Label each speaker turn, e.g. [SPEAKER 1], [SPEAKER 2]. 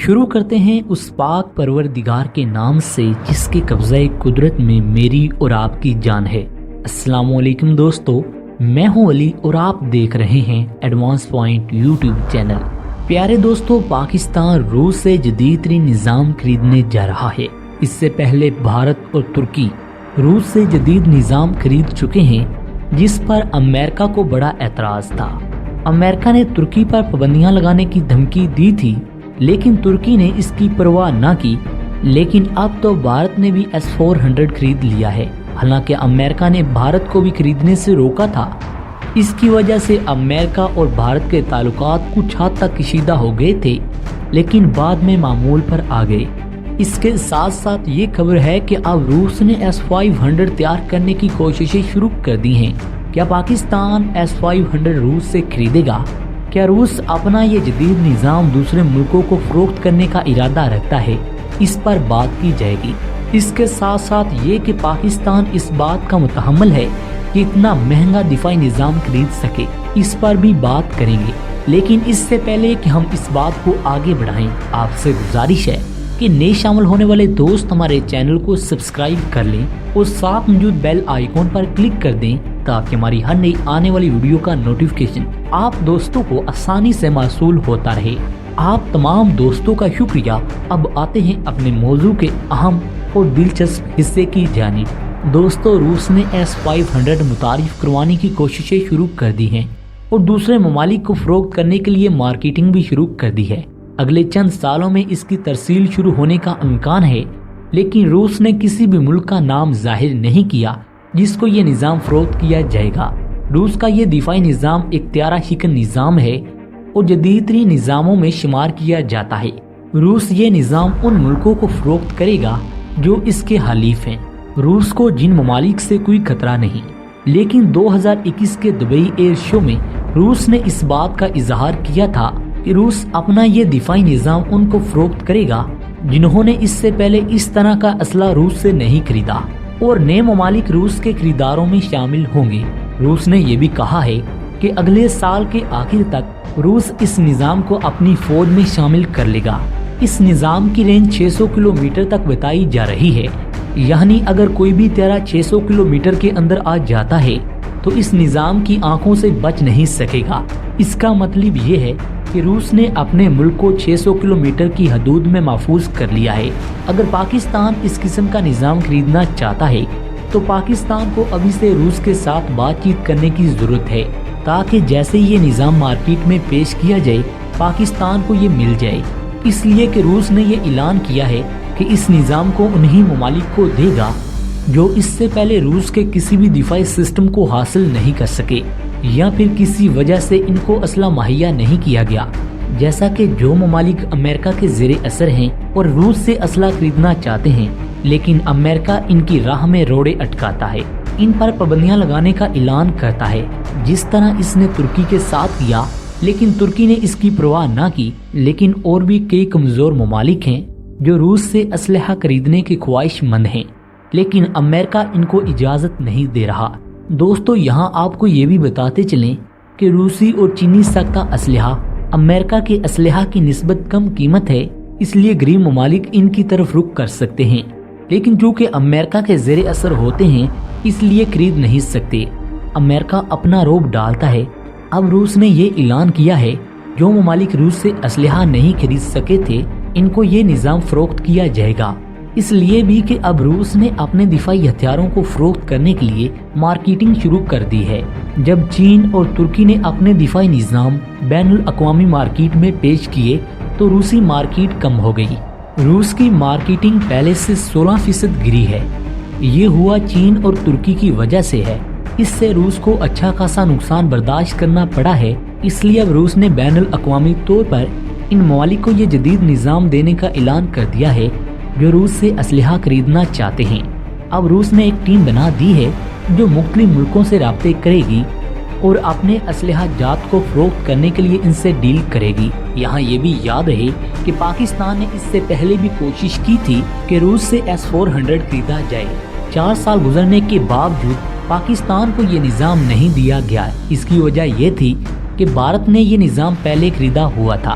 [SPEAKER 1] شروع کرتے ہیں اس پاک پروردگار کے نام سے جس کے قبضہ قدرت میں میری اور آپ کی جان ہے۔ السلام علیکم دوستو، میں ہوں علی اور آپ دیکھ رہے ہیں ایڈوانس پوائنٹ یوٹیوب چینل۔ پیارے دوستو، پاکستان روس سے جدید ترین نظام خریدنے جا رہا ہے۔ اس سے پہلے بھارت اور ترکی روس سے جدید نظام خرید چکے ہیں، جس پر امریکہ کو بڑا اعتراض تھا۔ امریکہ نے ترکی پر پابندیاں لگانے کی دھمکی دی تھی، لیکن ترکی نے اس کی پرواہ نہ کی۔ لیکن اب تو بھارت نے بھی S-400 خرید لیا ہے، حالانکہ امریکہ نے بھارت کو بھی خریدنے سے روکا تھا۔ اس کی وجہ سے امریکہ اور بھارت کے تعلقات کچھ حد تک کشیدہ ہو گئے تھے، لیکن بعد میں معمول پر آ گئے۔ اس کے ساتھ ساتھ یہ خبر ہے کہ اب روس نے S-500 تیار کرنے کی کوششیں شروع کر دی ہیں۔ کیا پاکستان S-500 روس سے خریدے گا؟ کیا روس اپنا یہ جدید نظام دوسرے ملکوں کو فروخت کرنے کا ارادہ رکھتا ہے؟ اس پر بات کی جائے گی۔ اس کے ساتھ ساتھ یہ کہ پاکستان اس بات کا متحمل ہے کہ اتنا مہنگا دفاعی نظام خرید سکے، اس پر بھی بات کریں گے۔ لیکن اس سے پہلے کہ ہم اس بات کو آگے بڑھائیں، آپ سے گزارش ہے کہ نئے شامل ہونے والے دوست ہمارے چینل کو سبسکرائب کر لیں اور ساتھ موجود بیل آئیکن پر کلک کر دیں تاکہ ہماری ہر نئی آنے والی ویڈیو کا نوٹیفیکیشن آپ دوستوں کو آسانی سے موصول ہوتا رہے۔ آپ تمام دوستوں کا شکریہ۔ اب آتے ہیں اپنے موضوع کے اہم اور دلچسپ حصے کی جانب۔ دوستو، روس نے S-500 متعارف کروانے کی کوششیں شروع کر دی ہیں اور دوسرے ممالک کو فروخت کرنے کے لیے مارکیٹنگ بھی شروع کر دی ہے۔ اگلے چند سالوں میں اس کی ترسیل شروع ہونے کا امکان ہے، لیکن روس نے کسی بھی ملک کا نام ظاہر نہیں کیا جس کو یہ نظام فروخت کیا جائے گا۔ روس کا یہ دفاعی نظام اختیارہ شکن نظام ہے اور جدید ترین نظاموں میں شمار کیا جاتا ہے۔ روس یہ نظام ان ملکوں کو فروخت کرے گا جو اس کے حلیف ہیں۔ روس کو جن ممالک سے کوئی خطرہ نہیں، لیکن 2021 کے دبئی ایئر شو میں روس نے اس بات کا اظہار کیا تھا کہ روس اپنا یہ دفاعی نظام ان کو فروخت کرے گا جنہوں نے اس سے پہلے اس طرح کا اسلحہ روس سے نہیں خریدا، اور نئے ممالک روس کے خریداروں میں شامل ہوں گے۔ روس نے یہ بھی کہا ہے کہ اگلے سال کے آخر تک روس اس نظام کو اپنی فوج میں شامل کر لے گا۔ اس نظام کی رینج 600 کلومیٹر تک بتائی جا رہی ہے، یعنی اگر کوئی بھی تیرا 600 کلومیٹر کے اندر آ جاتا ہے تو اس نظام کی آنکھوں سے بچ نہیں سکے گا۔ اس کا مطلب یہ ہے کہ روس نے اپنے ملک کو 600 کلومیٹر کی حدود میں محفوظ کر لیا ہے۔ اگر پاکستان اس قسم کا نظام خریدنا چاہتا ہے تو پاکستان کو ابھی سے روس کے ساتھ بات چیت کرنے کی ضرورت ہے، تاکہ جیسے یہ نظام مارکیٹ میں پیش کیا جائے پاکستان کو یہ مل جائے۔ اس لیے کہ روس نے یہ اعلان کیا ہے کہ اس نظام کو انہی ممالک کو دے گا جو اس سے پہلے روس کے کسی بھی دفاعی سسٹم کو حاصل نہیں کر سکے، یا پھر کسی وجہ سے ان کو اسلحہ مہیا نہیں کیا گیا، جیسا کہ جو ممالک امریکہ کے زیر اثر ہیں اور روس سے اسلحہ خریدنا چاہتے ہیں، لیکن امریکہ ان کی راہ میں روڑے اٹکاتا ہے، ان پر پابندیاں لگانے کا اعلان کرتا ہے، جس طرح اس نے ترکی کے ساتھ کیا۔ لیکن ترکی نے اس کی پرواہ نہ کی۔ لیکن اور بھی کئی کمزور ممالک ہیں جو روس سے اسلحہ خریدنے کے خواہش مند ہیں، لیکن امریکہ ان کو اجازت نہیں دے رہا۔ دوستو، یہاں آپ کو یہ بھی بتاتے چلیں کہ روسی اور چینی سختہ اسلحہ امریکہ کے اسلحہ کی نسبت کم قیمت ہے، اس لیے غریب ممالک ان کی طرف رخ کر سکتے ہیں، لیکن چونکہ امریکہ کے زیر اثر ہوتے ہیں اس لیے خرید نہیں سکتے۔ امریکہ اپنا روب ڈالتا ہے۔ اب روس نے یہ اعلان کیا ہے جو ممالک روس سے اسلحہ نہیں خرید سکے تھے ان کو یہ نظام فروخت کیا جائے گا، اس لیے بھی کہ اب روس نے اپنے دفاعی ہتھیاروں کو فروخت کرنے کے لیے مارکیٹنگ شروع کر دی ہے۔ جب چین اور ترکی نے اپنے دفاعی نظام بین الاقوامی مارکیٹ میں پیش کیے تو روسی مارکیٹ کم ہو گئی۔ روس کی مارکیٹنگ پہلے سے 16% گری ہے۔ یہ ہوا چین اور ترکی کی وجہ سے ہے۔ اس سے روس کو اچھا خاصا نقصان برداشت کرنا پڑا ہے، اس لیے اب روس نے بین الاقوامی طور پر ان ممالک کو یہ جدید نظام دینے کا اعلان کر دیا ہے جو روس سے اسلحہ خریدنا چاہتے ہیں۔ اب روس نے ایک ٹیم بنا دی ہے جو مختلف ملکوں سے رابطے کرے گی اور اپنے اسلحہ جات کو فروخت کرنے کے لیے ان سے ڈیل کرے گی۔ یہاں یہ بھی یاد رہے کہ پاکستان نے اس سے پہلے بھی کوشش کی تھی کہ روس سے S-400 خریدا جائے۔ 4 سال گزرنے کے باوجود پاکستان کو یہ نظام نہیں دیا گیا۔ اس کی وجہ یہ تھی کہ بھارت نے یہ نظام پہلے خریدا ہوا تھا،